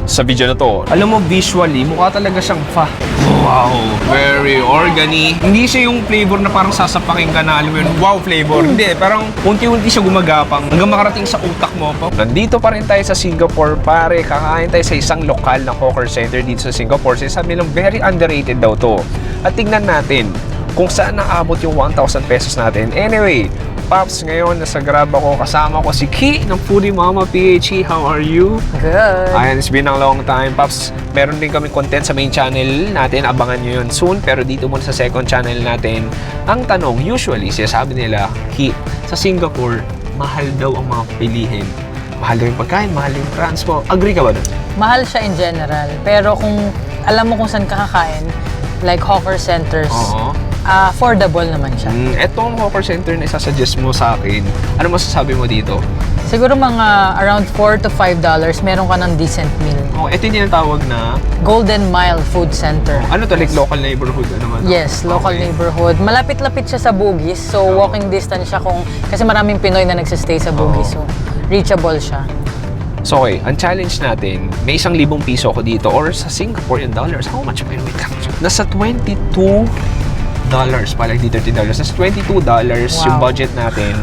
sa video na to. Alam mo, visually, mukha talaga siyang pho. Wow, very organic. Hindi siya yung flavor na parang sasapakin ka na, alam mo yun, wow flavor. Hindi, parang unti-unti siya gumagapang hanggang makarating sa utak mo. Nandito pa rin tayo sa Singapore, pare. Kakain tayo sa isang lokal na hawker center dito sa Singapore. Sabi nilang very underrated daw to. At tignan natin kung saan naabot yung 1,000 pesos natin. Anyway, Paps, ngayon nasa Grab ako. Kasama ko si Ki ng Foodie Mama PHE. How are you? Good. Ayan, it's been a long time. Paps, meron din kami content sa main channel natin. Abangan nyo yun soon. Pero dito muna sa second channel natin, ang tanong, usually, sinasabi nila, Ki, sa Singapore, mahal daw ang mga pilihin. Mahal daw yung pagkain, mahal yung transport. Agree ka ba doon? Mahal siya in general. Pero kung alam mo kung saan kakakain, like hawker centers, affordable naman siya. Etong hawker center na isasuggest mo sa akin, ano masasabi mo dito? Siguro mga around $4 to $5, meron ka ng decent meal. Ito yung tinatawag na Golden Mile Food Center. ano to, like local neighborhood? Ano man? Yes, local neighborhood. Malapit-lapit siya sa Bugis. So, walking distance siya kasi maraming Pinoy na nagsistay sa Bugis. So, reachable siya. So, okay, ang challenge natin, may 1,000 piso ko dito or sa Singaporean dollars. How much ba yun? Nasa $22 pala, hindi $30. Nasa $22 yung budget natin.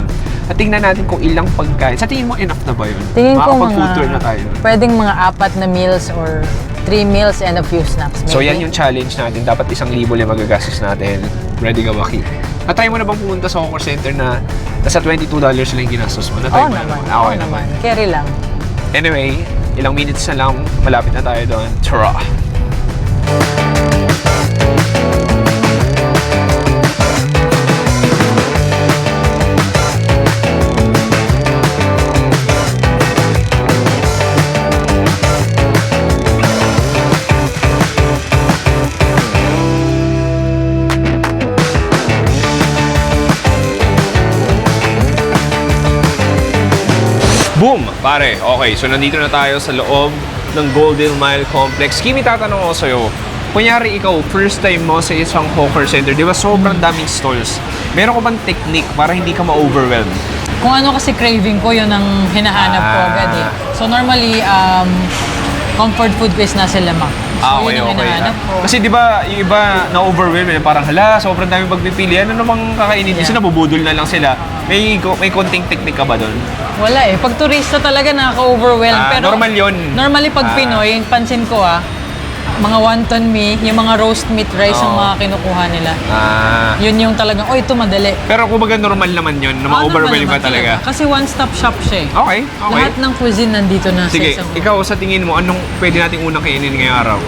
At tingnan natin kung ilang pagkain. Sa tingin mo, enough na ba yun? Tingin ko food tour na tayo. Pwedeng mga 4 na meals or 3 meals and a few snacks. Maybe. So, yan yung challenge natin. Dapat 1,000 yung magagastos natin. Ready ka ba, Ki? Natry mo na bang pumunta sa hawker center na nasa $22 lang yung ginastos mo? Natry mo naman. Okay naman. Carry lang. Anyway, ilang minutes na lang, malapit na tayo doon. Tara! Boom! Pare, okay. So, nandito na tayo sa loob ng Golden Mile Complex. Kimi, tatanong ko sa'yo. Kunyari ikaw, first time mo sa isang hawker center, di ba sobrang daming stalls? Meron ko bang technique para hindi ka ma-overwhelm? Kung ano kasi craving ko, yun ang hinahanap ko agad eh. So normally, comfort food ko is nasa lamang. So yun ang hinahanap ko. Kasi di ba yung iba na-overwhelm, parang hala, sobrang daming pagpipili. Ano namang kakainin? Kasi nabubudol na lang sila. May konting technique ka ba doon? Wala eh. Pag turista talaga nakaka-overwhelm. Pero normal yun. Normally pag Pinoy, pansin ko mga wonton mee, yung mga roast meat rice ang mga kinukuha nila. Yun yung talagang, ito madali. Pero kumbaga normal naman yun, na ma-overwhelm ka talaga. Kasi one-stop shop siya eh. Okay. Lahat ng cuisine nandito na Sige, sa isang ikaw sa tingin mo, anong pwede nating unang kainin ngayong araw?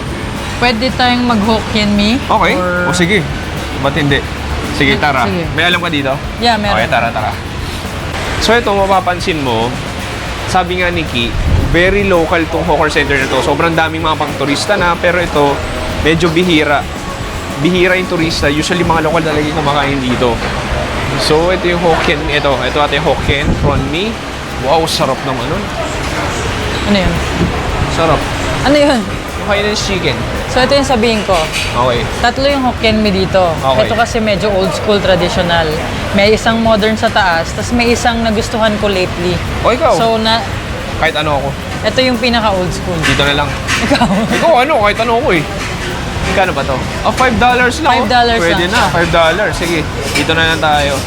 Pwede tayong mag-Hokkien mee. Okay. O sige. Ba't hindi? Sige, tara. Sige. May alam ka dito? Yeah, meron. Okay, tara. So ito, mapapansin mo, sabi nga ni Ki, very local tong hawker center na to. Sobrang daming mga pang-turista na, pero ito, medyo bihira. Bihira yung turista. Usually, mga local talaga yung kumakain dito. So, ito yung Hokkien. Ito ating Hokkien prawn mee. Wow, sarap naman nun. Ano yun? Sarap. Ano yun? Yung Hainanese chicken. So, ito yung sabihin ko. Okay. 3 yung Hokkien mee dito. Okay. Ito kasi medyo old school, traditional. May isang modern sa taas, tapos may isang nagustuhan ko lately. O, ikaw? So, kahit ano ako. ito yung pinaka old school. Dito na lang. Ikaw? Ikaw kahit ano ako eh. Kano ba to? $5 lang. $5 Pwede lang. na, $5. Sige, dito na lang tayo.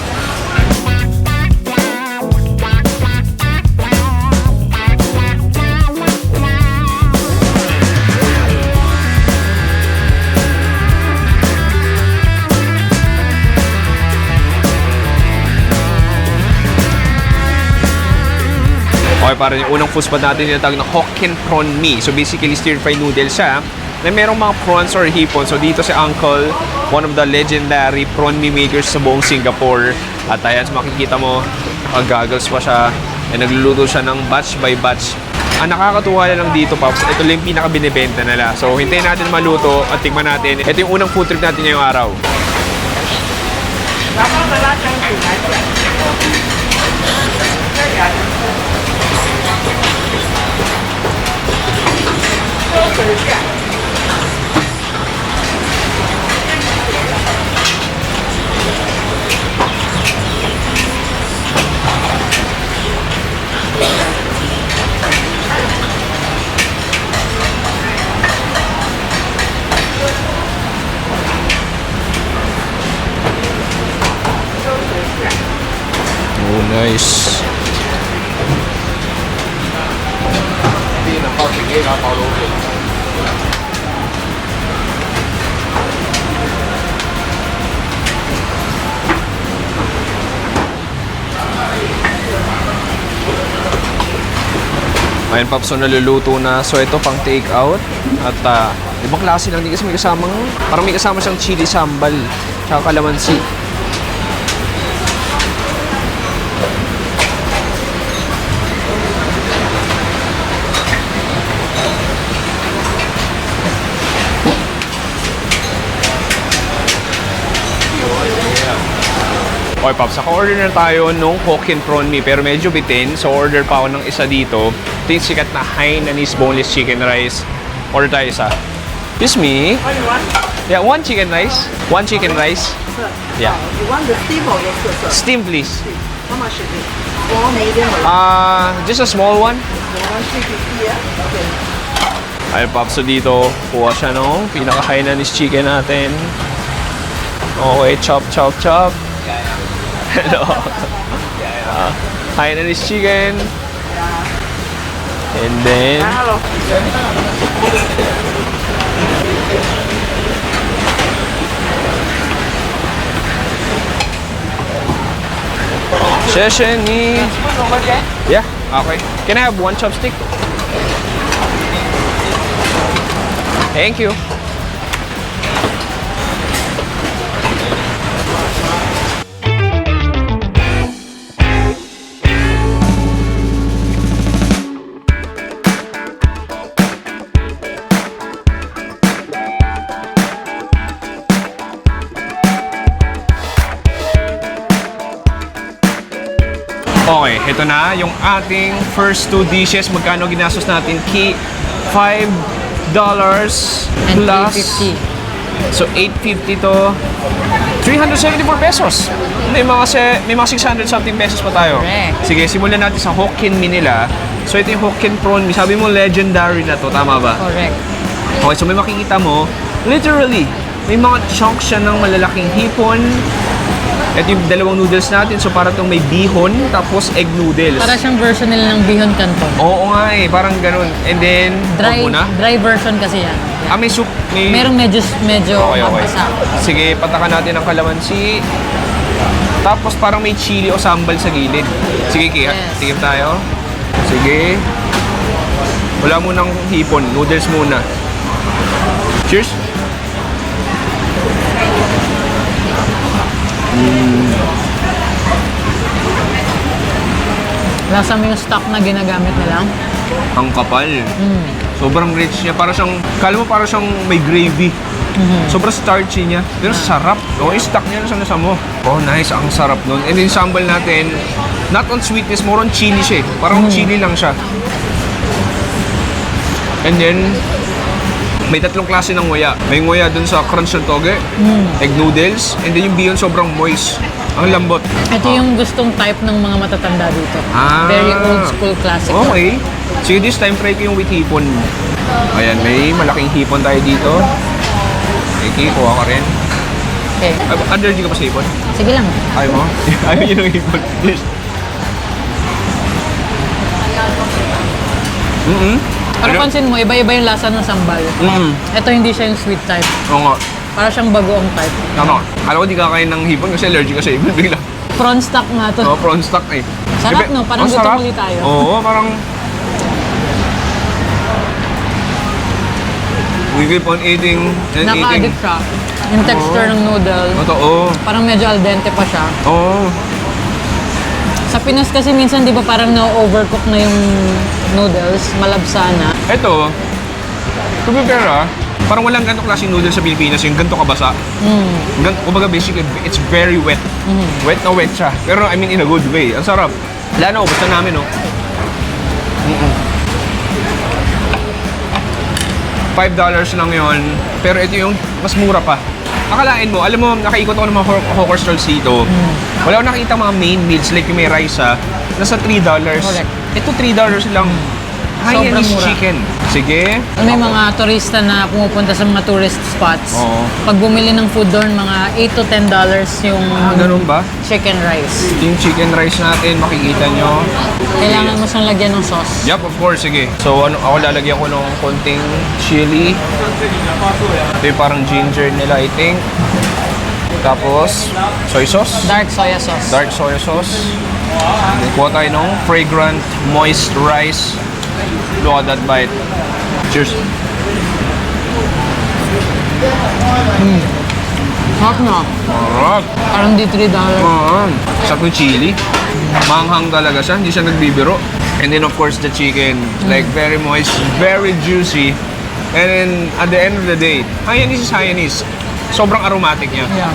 Okay, para yung unang food spot natin tinatawag na Hokkien prawn mee. So basically stir-fried noodles siya na merong mga prawns or hipon. So dito si Uncle, one of the legendary prawn mee makers sa buong Singapore. At ayan, so makikita mo, naka-goggles pa siya. And nagluluto siya ng batch by batch. Ang nakakatuwa na lang dito, Pops, ito lang yung pinaka-binibenta nila. So hintayin natin maluto at tingnan natin. Ito yung unang food trip natin ngayong araw. Nice. Ayan, Pops, so naluluto na. So, ito pang take out. At ibang klase lang din kasi may kasamang, parang may kasama siyang chili sambal. Tsaka kalamansi. Okay, Pops, naka-order na tayo nung Hokkien Prawn Mi, pero medyo bitin. So, order pa ako ng isa dito. Ito yung sikat na Hainanese boneless chicken rice. Order tayo isa. Excuse me. What do you want? Yeah, one chicken rice. One chicken rice. Sir, Yeah. you want the steam or roasted, sir? Steam, please. How much is it? Small, medium, or Just a small one. small one? 350, yeah? Okay. Ayun, Pops, so dito, kuha siya nung pinaka-Hainanese chicken natin. Okay, chop, chop, chop. Hello. Hainanese chicken. And then, Hello. Sesame. Yeah, okay. Can I have one chopstick? Thank you. Okay, ito na yung ating first two dishes. Magkano ginastos natin? $5 And plus. 350. So, 850 to 374 pesos. May mga 600 something pesos pa tayo. Correct. Sige, simulan natin sa Hokkien Mi nila. So, ito yung Hokkien Prawn Mi. Sabi mo, legendary na to. Tama ba? Correct. Okay, so may makikita mo, literally, may mga chunks siya ng malalaking hipon. Ito yung dalawang noodles natin. So, para itong may bihon, tapos egg noodles. Para siyang version nila ng bihon canton. Oo nga eh, parang ganun. And then, Dry, wag muna. dry version kasi yan. Ah, may soup. May... Merong medyo Okay. mabasa. Sige, patakan natin ang kalamansi. Tapos parang may chili o sambal sa gilid. Sige, Kia. Yes. Tigip tayo. Sige. Wala munang hipon. Noodles muna. Cheers. Lasa mo yung stock na ginagamit nila. Ang kapal. Sobrang rich niya. Para siyang, kala mo para siyang may gravy. Sobrang starchy niya. Pero sarap. O, yung stock niya nasa mo. Oh, nice. Ang sarap nun. And then sambal natin, not on sweetness, more on chili siya eh. Parang chili lang siya. And then, may tatlong klase ng nguya. May nguya dun sa crunch ng toge, egg noodles, and then yung bihon sobrang moist. Ang lambot. Ito yung gustong type ng mga matatanda dito. Ah. Very old school classic. Okay. Sige, this time try ko yung with hipon. Ayan, may malaking hipon tayo dito. Okay, kuha ka rin. Okay. Allergy ka ba sa hipon? Sige lang. Ayaw mo? Ayaw yun ng hipon. Pero pansin mo, iba-iba yung lasa ng sambal. Ito hindi siya yung sweet type. Oo nga. Para siyang bagoong type. Tama. Alam ko di kakain ng hipon kasi allergy ka sa hipon. Bigla. Prawn stock nga to. Oo, prawn stock eh. Sarap, Diba? no? Parang Ang gutom sarap. ulit tayo. Oo, parang... We keep on eating and eating. Naka-addict siya. Yung texture ng noodle. Totoo. Parang medyo al dente pa siya. Oo. Sa Pinas kasi minsan di ba parang na-overcook na yung noodles, malabsa na. Ito, to be fair parang walang ganito klaseng noodles sa Pilipinas, yung ganito kabasa. Kumbaga basically, it's very wet. Wet na wet siya. Pero I mean in a good way. Ang sarap. Wala na, ubos na namin, no? $5 lang yon. Pero ito yung mas mura pa. Akalain mo, alam mo, nakaikot ako ng mga hawker stalls dito. Wala akong nakikita mga main meals, like yung may rice nasa $3. Correct. Ito $3 lang. Sobrang Hainanese mura. chicken. Sige. May mga turista na pumupunta sa mga tourist spots. Oo. Pag bumili ng food doon, mga $8 to $10 yung Ganun ba? chicken rice. Yung chicken rice natin, makikita nyo. Kailangan mo siyang lagyan ng sauce. Yup, of course, sige. So, ako lalagyan ko ng konting chili. Ito yung parang ginger nila, I think. Tapos, soy sauce. Dark soya sauce. Dark soy sauce. Kuha tayo ng fragrant, moist rice. Look at that bite. Cheers. Hot na. Alright. Parang di $3. Sarap ng chili. Manghang talaga siya, hindi siya nagbibiro. And then of course the chicken, like very moist, very juicy. And then at the end of the day, Hainanese is Hainanese. Sobrang aromatic niya. Yeah.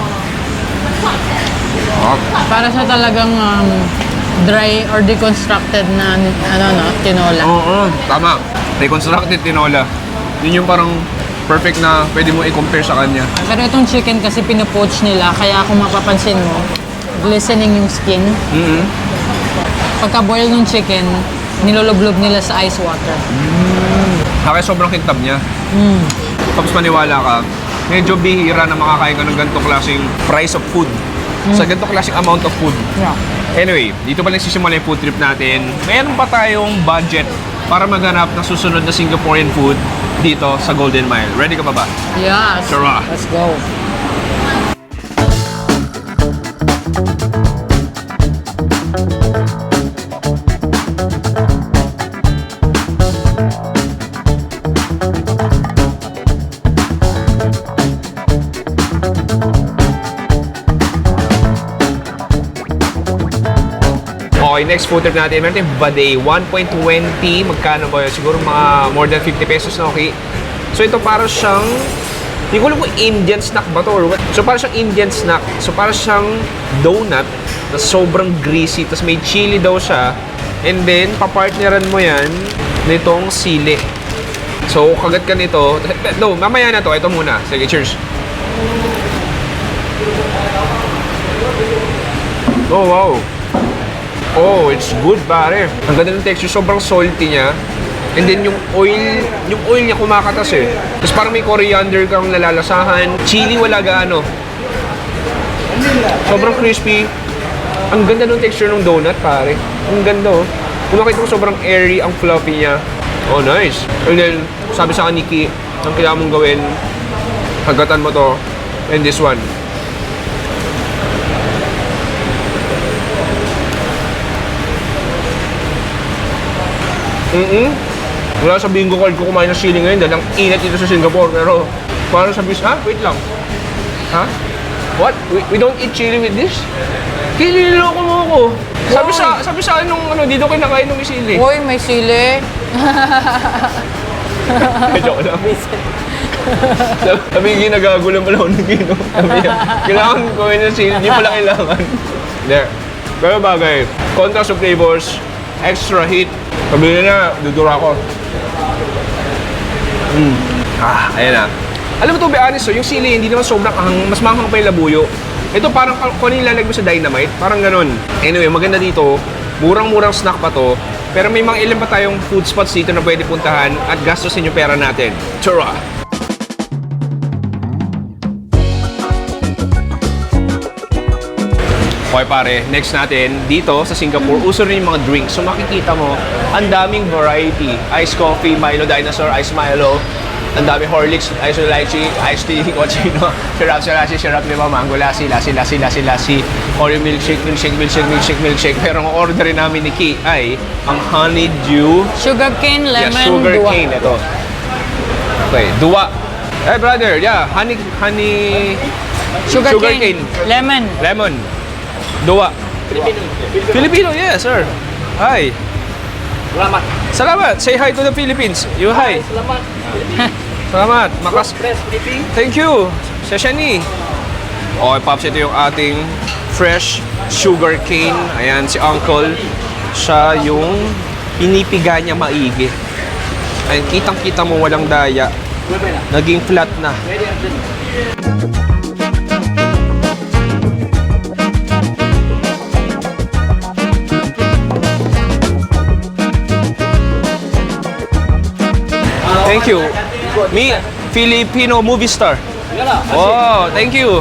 Oh. Para sa talagang dry or deconstructed na tinola. Oo, tama. Reconstructed tinola. Yun yung parang perfect na pwede mo i-compare sa kanya. Pero itong chicken kasi pinupoach nila, kaya kung mapapansin mo, glistening yung skin. Pagka-boil ng chicken, niloloblob nila sa ice water. Kaya sobrang kintab niya. Tapos maniwala ka, medyo bihira na makakain ka ng ganitong klaseng price of food. Sa ganitong klaseng amount of food. Yeah. Anyway, dito pa lang sisimula yung food trip natin. Meron pa tayong budget para maghanap ng susunod na Singaporean food dito sa Golden Mile. Ready ka pa ba? Yes. Tara. Let's go. Okay, next food trip natin. Meron tayong Baday. 1.20. Magkano ba yun? Siguro mga more than 50 pesos na okay. So ito para siyang, hindi ko alam kung Indian snack ba to or what. So para siyang Indian snack. So para siyang donut na sobrang greasy. Tapos may chili daw siya. And then, papartneran mo yan nitong sili. So, kagat ka nito. No, mamaya na to. Ito muna. Sige, cheers. Oh, wow. Oh, it's good, pare. Ang ganda ng texture, sobrang salty niya. And then yung oil niya kumakatas eh. Tapos parang may coriander kang nalalasahan. Chili wala gaano. Sobrang crispy. Ang ganda ng texture ng donut, pare. Ang ganda oh. Kung makita ko sobrang airy ang fluffy niya. Oh, nice. And then, sabi sa akin ni Ki, ang kailangan mong gawin, hagatan mo to. And this one. Wala sa bingo card ko kumain ng sili ngayon dahil ang init dito sa Singapore. Pero parang sabi ha? Wait lang. Ha? What? We don't eat chili with this? Kiniloko mo ako. Sabi sa akin nung dito kinakain ng sili. Uy, may sili. Joke lang. Sabi yung ginagagulan pala ako ng gino. Sabi yan, kailangan gawin ng sili. Hindi pala kailangan. There. Pero bagay. Contrast of flavors. Extra heat. Sabi na, dudura ko. Ayan na. Alam mo to, be honest, yung sili, hindi naman sobrang mas manghang pa yung labuyo. Ito parang kung ano yung lalagay mo sa dynamite, parang ganun. Anyway, maganda dito, murang-murang snack pa to, pero may mga ilan pa tayong food spots dito na pwede puntahan at gastusin yung pera natin. Tara! Okay pare, next natin, dito sa Singapore, uso rin yung mga drinks. So makikita mo, ang daming variety. Iced coffee, Milo Dinosaur, Iced Milo. Ang daming Horlicks, Iced Lychee, Iced Tea, Cochino, Syrup Lima, Mango Lassi, Lassi, Oreo Milkshake. Pero ang orderin namin ni Ki ay ang Honeydew. Sugarcane, lemon, sugar duwa. cane, ito. Okay, duwa. Hey brother, honey Sugarcane, lemon. Lemon. Duwa. Filipino, yes, sir. Hi. Salamat. Say hi to the Philippines. You hi. Salamat. Makas. Thank you. Seshani. Okay, Pops, ito yung ating fresh sugar cane. Ayan, si Uncle. Siya yung pinipiga niya maigi. Ayan, kitang-kita mo walang daya. Naging flat na. Thank you. Me, Filipino movie star. Oh, thank you.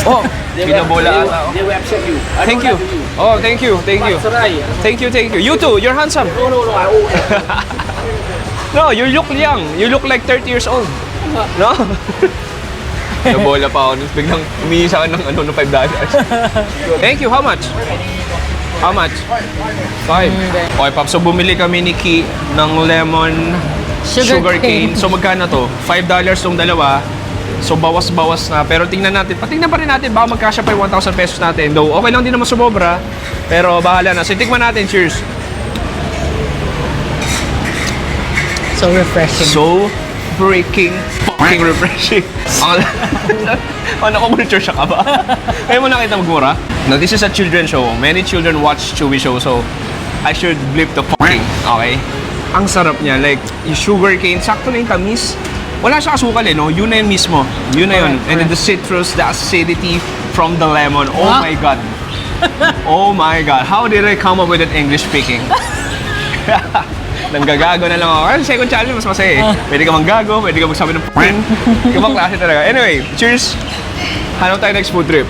Oh, binabola ata ako. They will accept you. Thank you. Oh, thank you. Thank you. Thank you, thank you. You too, you're handsome. No, I own. No, you look young. You look like 30 years old. No? Nabola pa ako. Biglang humingi sa akin ng $5. Thank you. How much? How much? 5. Okay, Pop. So, bumili kami ni Ki ng lemon sugar cane. So, magkano to? $5 tong dalawa. So, bawas-bawas na. Pero tingnan natin. Patingnan pa rin natin. Baka magkasya pa yung 1,000 pesos natin. Though, okay lang din naman sumobra. Pero, bahala na. So, tikman natin. Cheers. So refreshing. So freaking fucking refreshing. Ano ko culture siya ka ba? Kaya mo nakita magmura? Now, this is a children's show. Many children watch Chewy Show, so I should blip the fucking, okay? Ang sarap niya, like, yung sugar cane, sakto na yung tamis. Wala siya kasukal eh, no? Yun na yun mismo. Yun na yun. And then the citrus, the acidity from the lemon. Oh my God. Oh my God. How did I come up with that English speaking? Nanggagago na lang ako. Kasi second challenge, mas masaya eh. Pwede ka manggago, pwede ka magsabi ng p***in. Ibang klase talaga. Anyway, cheers! Hanap tayo next food trip.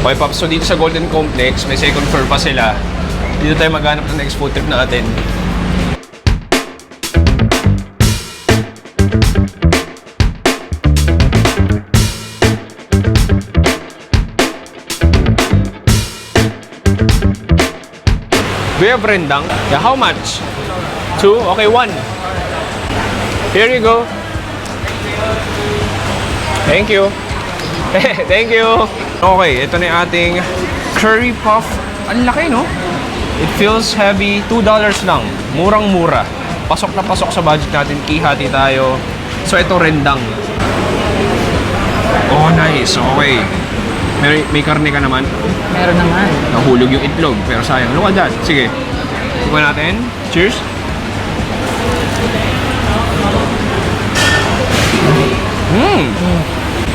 Okay, Pops. So dito sa Golden Complex, may second floor pa sila. Dito tayo maghanap ng next food trip natin. Do you have rendang? Yeah, how much? 2? Okay, 1. Here you go. Thank you. Thank you. Okay, ito na yung ating curry puff. Ang laki, no? It feels heavy. $2 lang. Murang-mura. Pasok na pasok sa budget natin. Kihati tayo. So, ito rendang. Oh, nice. Okay. May karne ka naman. Meron naman. Nahulog yung itlog, pero sayang. Ano ka dyan? Sige. Tignan natin. Cheers.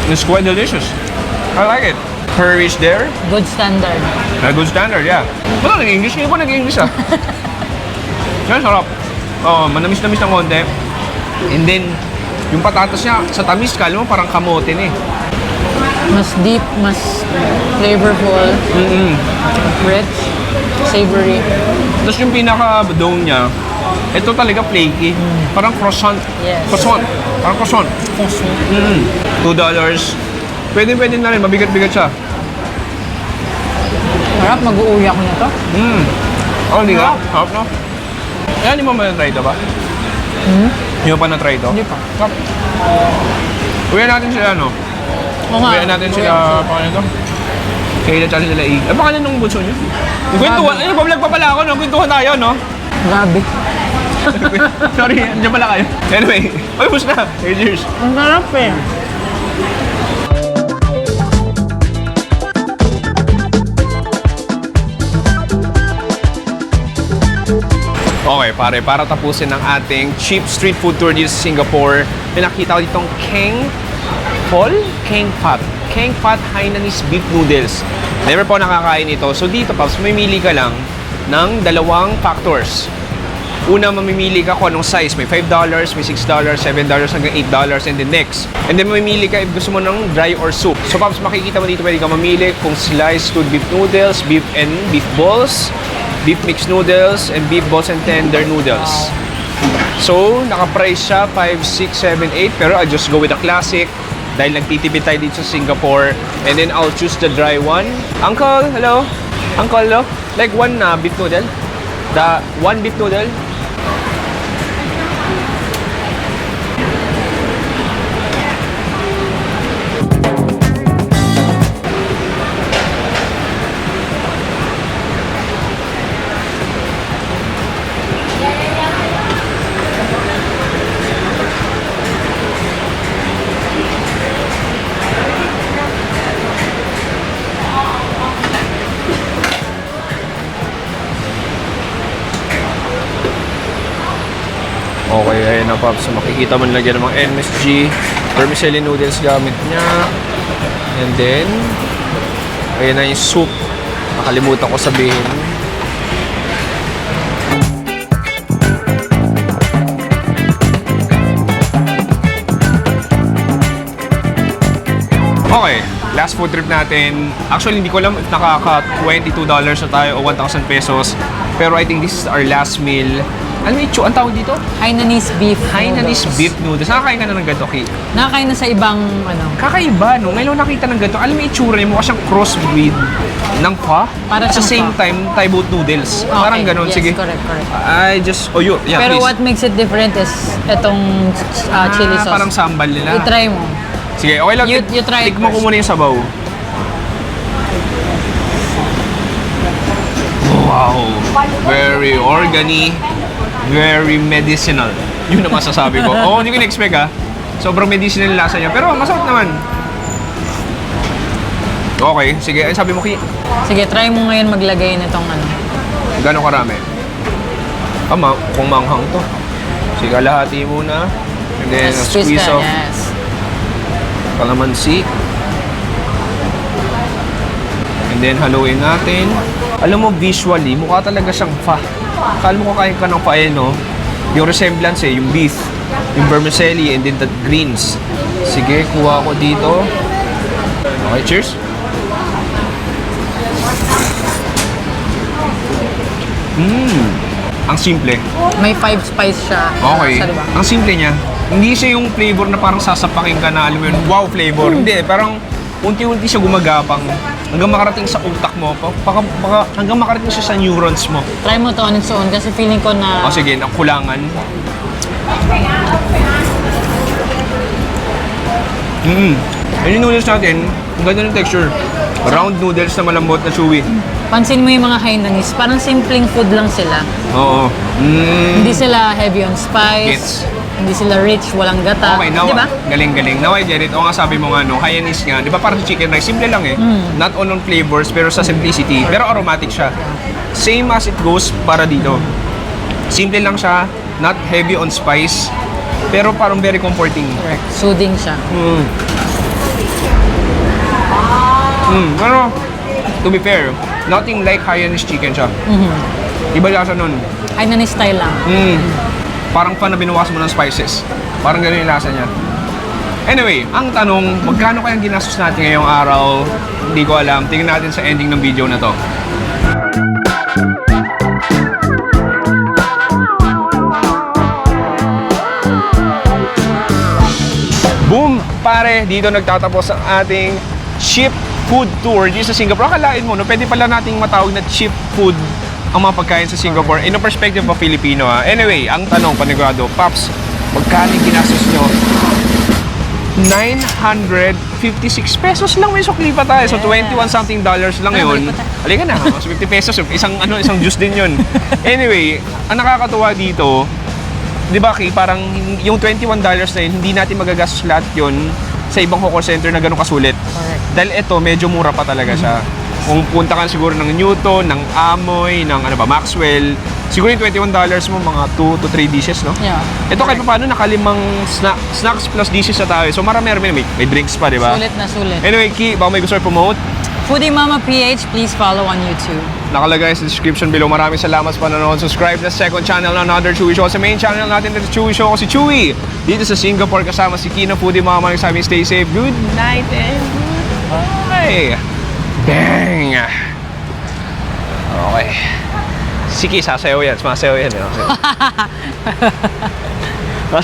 It's quite delicious. I like it. Curry is there. Good standard. Good standard, yeah. Wala, nag-English. Ngayon pa nag-English ah. Yan, sarap. Manamis-namis ng konti. And then, yung patatas niya, sa tamis, kala mo parang kamote na eh. Mas deep, mas flavorful, rich, savory. Tapos yung pinaka-dough niya, ito talaga flaky. Parang croissant. Yes. Croissant. Parang croissant. $2. Pwede na rin. Mabigat-bigat siya. Marap, mag-uuwi ako na to. Oh, hindi ka? Sarap, no? Kaya hindi mo na-try ito ba? Hindi mo pa na-try ito? Hindi pa. Sarap. Uwihan natin sila, no? Oo nga. Uwihan natin sila, pangalan ito? Kaya na sila i... Ano pangalan nung bunso niyo? Kwentuhan. Ayun, pablag pa pala ako, no? Kwentuhan tayo, no? Grabe. Sorry, andyan pala kayo. Anyway, oy, bus na. Hey, cheers. Ang sarap eh. Okay, pare, para tapusin ang ating cheap street food tour dito sa Singapore, may nakita ko ditong Keng Fat Hainanese beef noodles. Never po nakakain ito. So dito, Paps, mamimili ka lang ng dalawang factors. Una, mamimili ka kung anong size. May $5, may $6, $7, hanggang $8, and then next. And then mamimili ka if gusto mo ng dry or soup. So, Paps, makikita mo dito, pwede ka mamili kung sliced stewed beef noodles, beef and beef balls, beef mixed noodles, and beef balls and tender noodles. So, naka-price siya 5, 6, 7, 8. Pero I'll just go with the classic dahil nagtitipid tayo dito sa Singapore. And then I'll choose the dry one. Uncle, hello? Uncle, hello? Like one beef noodle? The one beef noodle? Okay, ayun na, Pops. So, makikita mo nilagyan ng mga MSG, vermicelli noodles gamit niya. And then, ayun na yung soup. Nakalimutan ko sabihin. Okay, last food trip natin. Actually, hindi ko alam if nakaka $22 na tayo o 1,000 pesos. Pero I think this is our last meal. Ano yung ang tawag dito? Hainanese beef Hainanese noodles. beef noodles. Nakakain ka na ng ganito, Ki? Nakakain na sa ibang, ano, Kakaiba, no? Ngayon lang nakita ng ganito. Alam mo yung itsura niya, mukha siyang crossbreed ng pho. Para At the siyang same pho. time, Thai boat noodles. Parang ganun. Yes, Sige. correct. Yeah, Pero please. what makes it different is itong chili sauce. Parang sambal nila. I-try mo. Sige, okay lang. You try it Tikman ko first. muna yung sabaw. Wow. Very organic. Very medicinal. Yun ang masasabi ko. Oo, hindi ko na-expect ha. Sobrang medicinal yung lasa niya. Pero masarap naman. Okay, sige. Ay, sabi mo, Ki, Sige, try mo ngayon maglagay nitong ano. gano'ng karami? Kung manghang to. Sige, lahati muna. And then, a squeeze ka, of yes. calamansi. And then, haluin natin. Alam mo, visually, mukha talaga siyang pho. Akala mo kakain ka ng pho, no? Yung resemblance yung beef, yung vermicelli, and then the greens. Sige, kuha ko dito. Okay, cheers. Ang simple. May 5 spice siya. Okay. Sa diba? Ang simple niya. Hindi siya yung flavor na parang sasapakin ka na, alam mo yun, wow flavor. Hindi, parang unti-unti siya gumagapang hanggang makarating sa utak mo. Hanggang makarating siya sa neurons mo. Try mo to on its own kasi feeling ko na... O sige, nakulangan. Ayun yung noodles natin, ang ganda ng texture. Round noodles na malambot na chewy. Pansin mo yung mga Hainanese, parang simpleng food lang sila. Oo. Hindi sila heavy on spice. Gets. Hindi sila rich, walang gata. Okay, now, Di ba? galing-galing. Now I get it. O nga sabi mo nga, no, Hainanese nga. Di ba parang chicken rice? Simple lang eh. Not all on flavors, pero sa simplicity. Pero aromatic siya. Same as it goes para dito. Simple lang siya. Not heavy on spice. Pero parang very comforting. Correct. Soothing siya. Pero, to be fair, nothing like Hainanese chicken siya. Iba lasa nun. Hainanese style lang. Parang pa na binuwas mo ng spices. Parang ganun yung lasa niya. Anyway, ang tanong, magkano kayang ginastos natin ngayong araw? Hindi ko alam. Tingnan natin sa ending ng video na to. Boom! Pare, dito nagtatapos ang ating cheap food tour dito sa Singapore. Akalain mo, no, pwede pala nating matawag na cheap food ang mga pagkain sa Singapore in a perspective of Filipino. Ha? Anyway, ang tanong, panigurado, Paps, magkano yung ginastos nyo? 956 pesos lang, may sukli pa tayo. So, 21 something dollars lang yun. Halika na, mas 50 pesos. Isang juice din yun. Anyway, ang nakakatuwa dito, di ba, Ki, parang yung 21 dollars na yun, hindi natin magagastos lahat yun sa ibang hawker center na ganun kasulit. Correct. Dahil ito, medyo mura pa talaga siya. Kung punta ka siguro ng Newton, ng Amoy, ng Maxwell, siguro yung $21 mo, mga 2 to 3 dishes, no? Yeah. Ito kahit paano, nakalimang snacks plus dishes na tayo. So marami may drinks pa, di ba? Sulit na sulit. Anyway, Ki, baka may gusto i-promote? Foodie Mama PH, please follow on YouTube. Nakalagay sa description below. Maraming salamat sa panonood. Subscribe na second channel na Another Chewy Show. Sa main channel natin na Chewy Show, ako si Chewy. Dito sa Singapore kasama si Kina Foodie Mama. Nagsabing stay safe. Good night and goodbye. Bang! Okay. Sige, sasayaw yan. Sumasayaw yan. Okay.